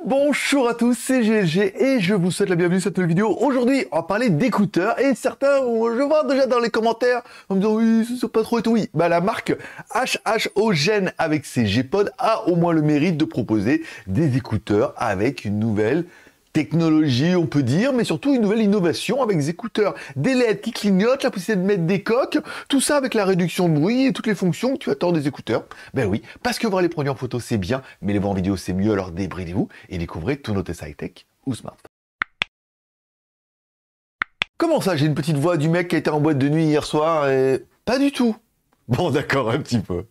Bonjour à tous, c'est GLG et je vous souhaite la bienvenue sur cette nouvelle vidéo. Aujourd'hui, on va parler d'écouteurs et certains, je vois déjà dans les commentaires, en me disant oui, c'est pas trop et tout. Oui, bah la marque HHOGen avec ses G-Pod a au moins le mérite de proposer des écouteurs avec une nouvelle technologie, on peut dire, mais surtout une nouvelle innovation avec des écouteurs, des LED qui clignotent, la possibilité de mettre des coques, tout ça avec la réduction de bruit et toutes les fonctions que tu attends des écouteurs. Ben oui, parce que voir les produits en photo c'est bien, mais les voir en vidéo c'est mieux, alors débridez-vous et découvrez tous nos tests high-tech ou smart. Comment ça, j'ai une petite voix du mec qui a été en boîte de nuit hier soir et... Pas du tout. Bon d'accord, un petit peu.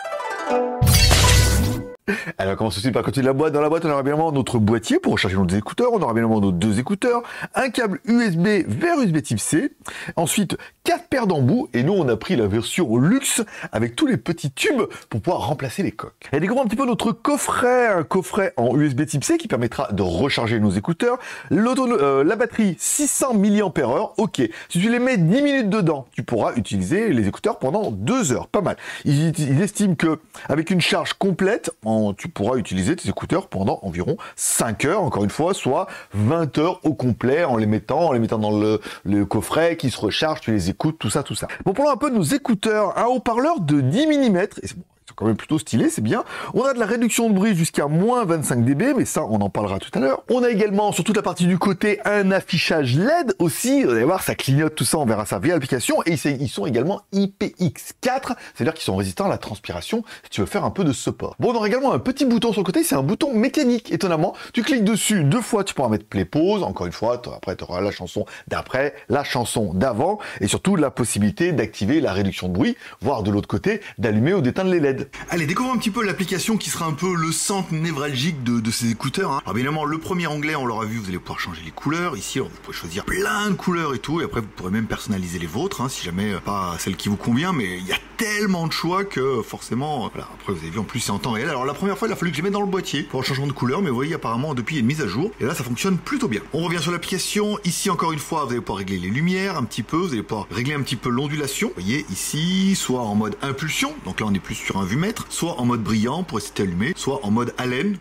Alors, on commence aussi par côté de la boîte. Dans la boîte, on aura bien évidemment notre boîtier pour recharger nos écouteurs. On aura bien évidemment nos deux écouteurs, un câble USB vers USB type C. Ensuite, 4 paires d'embouts. Et nous, on a pris la version luxe avec tous les petits tubes pour pouvoir remplacer les coques. Et découvrons un petit peu notre coffret. Un coffret en USB type C qui permettra de recharger nos écouteurs. La batterie 600 mAh. Ok. Si tu les mets 10 minutes dedans, tu pourras utiliser les écouteurs pendant 2 heures. Pas mal. Il estime que avec une charge complète, tu pourras utiliser tes écouteurs pendant environ 5 heures, encore une fois, soit 20 heures au complet en les mettant dans le coffret qui se recharge, tu les écoutes, tout ça. Bon, parlons un peu de nos écouteurs. Un haut-parleur de 10 mm, et c'est bon, ils sont quand même plutôt stylés, c'est bien. On a de la réduction de bruit jusqu'à moins 25 dB, mais ça, on en parlera tout à l'heure. On a également, sur toute la partie du côté, un affichage LED aussi. Vous allez voir, ça clignote tout ça, on verra ça via l'application. Et ils sont également IPX4, c'est-à-dire qu'ils sont résistants à la transpiration si tu veux faire un peu de support. Bon, on aura également un petit bouton sur le côté, c'est un bouton mécanique, étonnamment. Tu cliques dessus 2 fois, tu pourras mettre play pause. Encore une fois, après, tu auras la chanson d'après, la chanson d'avant, et surtout la possibilité d'activer la réduction de bruit, voire de l'autre côté, d'allumer ou d'éteindre les LED. Allez, découvrons un petit peu l'application qui sera un peu le centre névralgique de ces écouteurs. Alors évidemment, le premier onglet, on l'aura vu, vous allez pouvoir changer les couleurs. Ici, alors, vous pouvez choisir plein de couleurs et tout, et après, vous pourrez même personnaliser les vôtres, si jamais pas celle qui vous convient, mais il y a tellement de choix que forcément, voilà. Après, vous avez vu, en plus, c'est en temps réel. Alors la première fois, il a fallu que je les mette dans le boîtier pour le changement de couleur, mais vous voyez, apparemment, depuis, il y a une mise à jour, et là, ça fonctionne plutôt bien. On revient sur l'application. Ici, encore une fois, vous allez pouvoir régler les lumières un petit peu, vous allez pouvoir régler un petit peu l'ondulation. Vous voyez, ici, soit en mode impulsion, donc là, on est plus sur un vue-mètre, soit en mode brillant pour essayer d'allumer, soit en mode haleine.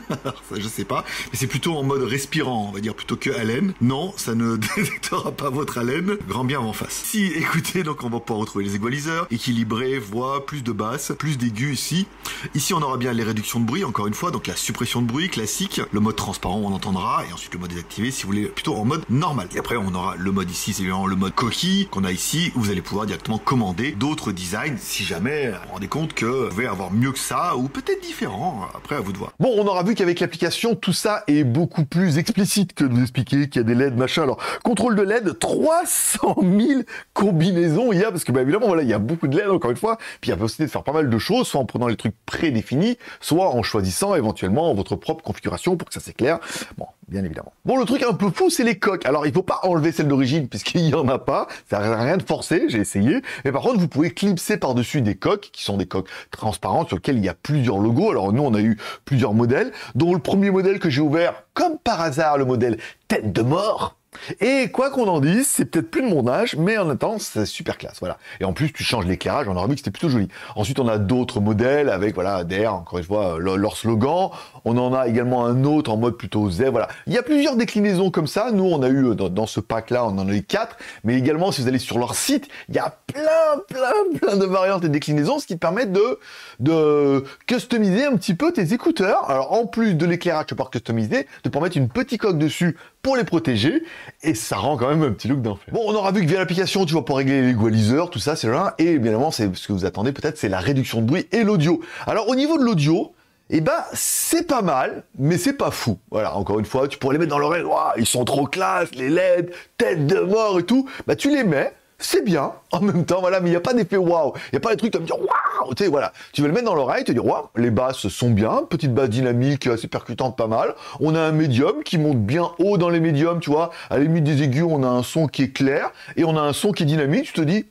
Alors ça, je sais pas, mais c'est plutôt en mode respirant, on va dire, plutôt que haleine. Non, ça ne détectera pas votre haleine. Grand bien en face. Si, écoutez, donc on va pouvoir retrouver les égaliseurs, équilibré, voix, plus de basse, plus d'aigus ici. Ici, on aura bien les réductions de bruit, encore une fois, donc la suppression de bruit classique, le mode transparent, on entendra, et ensuite le mode désactivé, si vous voulez, plutôt en mode normal. Et après, on aura le mode ici, c'est évidemment le mode coquille qu'on a ici, où vous allez pouvoir directement commander d'autres designs, si jamais vous vous rendez compte que vous pouvez avoir mieux que ça, ou peut-être différent, après à vous de voir. Bon, on aura vu qu'avec l'application, tout ça est beaucoup plus explicite que de vous expliquer qu'il y a des LED, machin. Alors, contrôle de LED, 300 000 combinaisons il y a, parce que bah, évidemment, voilà, il y a beaucoup de LED, encore une fois, puis il y a la possibilité de faire pas mal de choses, soit en prenant les trucs prédéfinis, soit en choisissant éventuellement votre propre configuration pour que ça s'éclaire. Bon, bien évidemment. Bon, le truc un peu fou, c'est les coques. Alors, il faut pas enlever celle d'origine, puisqu'il y en a pas, ça n'a rien de forcé, j'ai essayé, mais par contre, vous pouvez clipser par-dessus des coques, qui sont des coques transparentes, sur lesquelles il y a plusieurs logos. Alors, nous, on a eu plusieurs modèles, dont le premier modèle que j'ai ouvert, comme par hasard, le modèle tête de mort. Et quoi qu'on en dise, c'est peut-être plus de mon âge, mais en attendant, c'est super classe, voilà. Et en plus, tu changes l'éclairage, on aura vu que c'était plutôt joli. Ensuite, on a d'autres modèles avec, voilà, DR, encore une fois, leur slogan. On en a également un autre en mode plutôt Z, voilà. Il y a plusieurs déclinaisons comme ça. Nous, on a eu, dans ce pack-là, on en a eu 4. Mais également, si vous allez sur leur site, il y a plein de variantes et déclinaisons, ce qui te permet de customiser un petit peu tes écouteurs. Alors, en plus de l'éclairage, tu peux pouvoir customiser, de pouvoir mettre une petite coque dessus pour les protéger. Et ça rend quand même un petit look d'enfer. Bon, on aura vu que via l'application, tu vas pouvoir régler l'égaliseur, tout ça, c'est là. Et évidemment, c'est ce que vous attendez peut-être, c'est la réduction de bruit et l'audio. Alors, au niveau de l'audio, eh ben, c'est pas mal, mais c'est pas fou. Voilà, encore une fois, tu pourrais les mettre dans l'oreille. Waouh, ils sont trop classe, les LED, tête de mort et tout. Bah, tu les mets. C'est bien, en même temps, voilà, mais il n'y a pas d'effet waouh. Il n'y a pas des trucs comme dire waouh, tu sais, voilà. Tu vas le mettre dans l'oreille, te dire waouh, les basses sont bien, petite basse dynamique, assez percutante, pas mal. On a un médium qui monte bien haut dans les médiums, tu vois. À la limite des aigus, on a un son qui est clair, et on a un son qui est dynamique, tu te dis,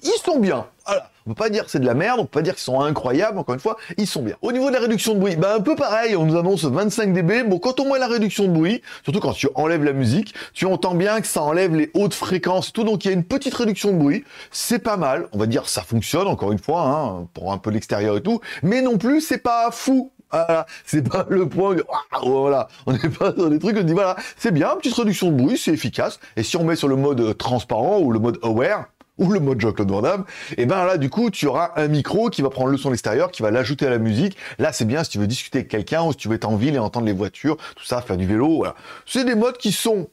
ils sont bien. Voilà. On peut pas dire que c'est de la merde, on peut pas dire qu'ils sont incroyables, encore une fois, ils sont bien. Au niveau de la réduction de bruit, bah un peu pareil, on nous annonce 25 dB. Bon, quand on met la réduction de bruit, surtout quand tu enlèves la musique, tu entends bien que ça enlève les hautes fréquences et tout, donc il y a une petite réduction de bruit. C'est pas mal, on va dire ça fonctionne, encore une fois, hein, pour un peu l'extérieur et tout, mais non plus, c'est pas fou. Voilà, c'est pas le point, voilà, on n'est pas dans des trucs, on dit voilà, c'est bien, petite réduction de bruit, c'est efficace, et si on met sur le mode transparent, ou le mode aware, ou le mode Jean-Claude Van Damme, et ben là, du coup, tu auras un micro qui va prendre le son extérieur, qui va l'ajouter à la musique. Là, c'est bien si tu veux discuter avec quelqu'un, ou si tu veux être en ville et entendre les voitures, tout ça, faire du vélo, voilà. C'est des modes qui sont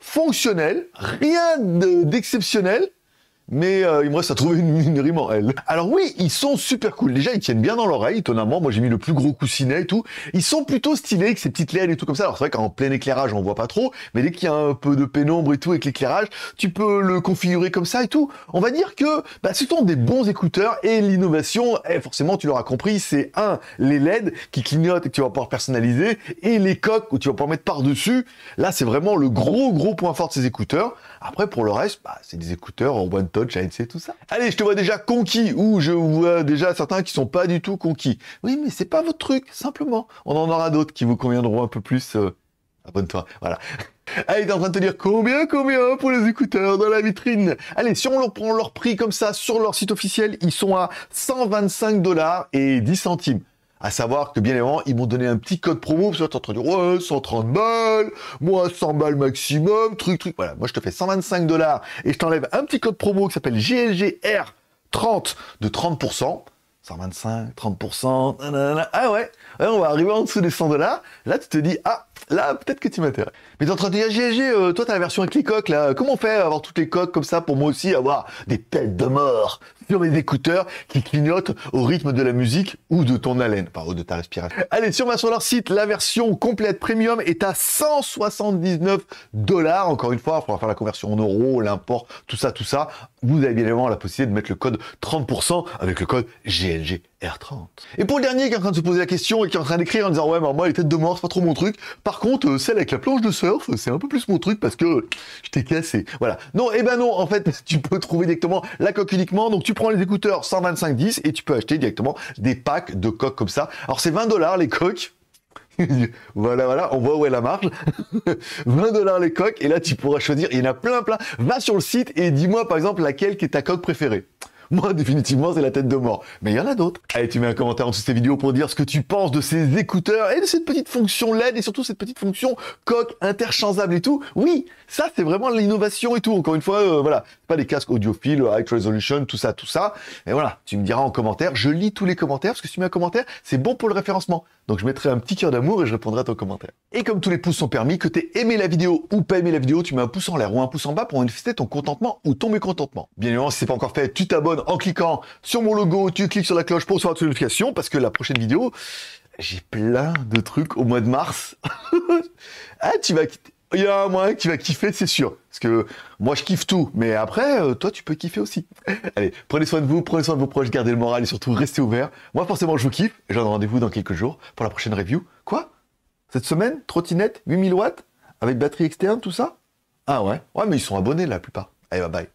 fonctionnels, rien d'exceptionnel, mais il me reste à trouver une rime en L. Alors oui, ils sont super cool. Déjà, ils tiennent bien dans l'oreille, étonnamment. Moi, j'ai mis le plus gros coussinet et tout. Ils sont plutôt stylés avec ces petites LED et tout comme ça. Alors c'est vrai qu'en plein éclairage, on voit pas trop, mais dès qu'il y a un peu de pénombre et tout avec l'éclairage, tu peux le configurer comme ça et tout. On va dire que ce sont des bons écouteurs et l'innovation, forcément, tu l'auras compris, c'est les LED qui clignotent et que tu vas pouvoir personnaliser, et les coques où tu vas pouvoir mettre par-dessus. Là, c'est vraiment le gros point fort de ces écouteurs. Après, pour le reste, c'est des écouteurs en one touch, ANC, tout ça. Allez, je te vois déjà conquis, ou je vois déjà certains qui sont pas du tout conquis. Oui, mais c'est pas votre truc, simplement. On en aura d'autres qui vous conviendront un peu plus. Abonne-toi, voilà. Allez, t'es en train de te dire combien pour les écouteurs dans la vitrine. Allez, si on leur prend leur prix comme ça sur leur site officiel, ils sont à 125 $ et 10 centimes. À savoir que bien évidemment, ils m'ont donné un petit code promo, parce que t'es en train de dire, ouais, 130 balles, moi 100 balles maximum, truc. Voilà, moi je te fais 125 $ et je t'enlève un petit code promo qui s'appelle GLGR30 de 30%. 125, 30%, nanana. Ah ouais, on va arriver en dessous des 100 $. Là, tu te dis, là, peut-être que tu m'intéresses. Mais t'es en train de dire, GLG, toi, t'as la version avec les coques, là. Comment on fait avoir toutes les coques comme ça pour moi aussi avoir des têtes de mort sur mes écouteurs qui clignotent au rythme de la musique ou de ton haleine, enfin, ou de ta respiration. Allez, si on va sur leur site, la version complète premium est à 179 $. Encore une fois, il faudra faire la conversion en euros, l'import, tout ça. Vous avez bien évidemment la possibilité de mettre le code 30% avec le code GLGR30. Et pour le dernier qui est en train de se poser la question et qui est en train d'écrire en disant, ouais, mais moi, les têtes de mort, c'est pas trop mon truc. Par contre, celle avec la planche de surf, c'est un peu plus mon truc parce que je t'ai cassé. Voilà. Non, non, en fait, tu peux trouver directement la coque uniquement. Donc, tu prends les écouteurs 125-10 et tu peux acheter directement des packs de coques comme ça. Alors, c'est 20 $ les coques. Voilà, on voit où est la marge. 20 $ les coques, et là tu pourras choisir, il y en a plein. Va sur le site et dis-moi par exemple laquelle qui est ta coque préférée. Moi, définitivement, c'est la tête de mort. Mais il y en a d'autres. Allez, tu mets un commentaire en dessous de cette vidéo pour dire ce que tu penses de ces écouteurs et de cette petite fonction LED et surtout cette petite fonction coque interchangeable et tout. Oui, ça, c'est vraiment l'innovation et tout. Encore une fois, voilà, pas des casques audiophiles, high resolution, tout ça. Et voilà, tu me diras en commentaire. Je lis tous les commentaires parce que si tu mets un commentaire, c'est bon pour le référencement. Donc, je mettrai un petit cœur d'amour et je répondrai à ton commentaire. Et comme tous les pouces sont permis, que t'aies aimé la vidéo ou pas aimé la vidéo, tu mets un pouce en l'air ou un pouce en bas pour manifester ton contentement ou ton mécontentement. Bien évidemment, si c'est pas encore fait, tu t'abonnes en cliquant sur mon logo, tu cliques sur la cloche pour recevoir toutes les notifications parce que la prochaine vidéo, j'ai plein de trucs au mois de mars. Il y a un moyen que tu vas kiffer, c'est sûr. Parce que moi, je kiffe tout. Mais après, toi, tu peux kiffer aussi. Allez, prenez soin de vous, prenez soin de vos proches, gardez le moral et surtout, restez ouverts. Moi, forcément, je vous kiffe. Et j'en ai rendez-vous dans quelques jours pour la prochaine review. Quoi? Cette semaine, trottinette, 8000 watts, avec batterie externe, tout ça? Ah ouais? Ouais, mais ils sont abonnés, la plupart. Allez, bye bye.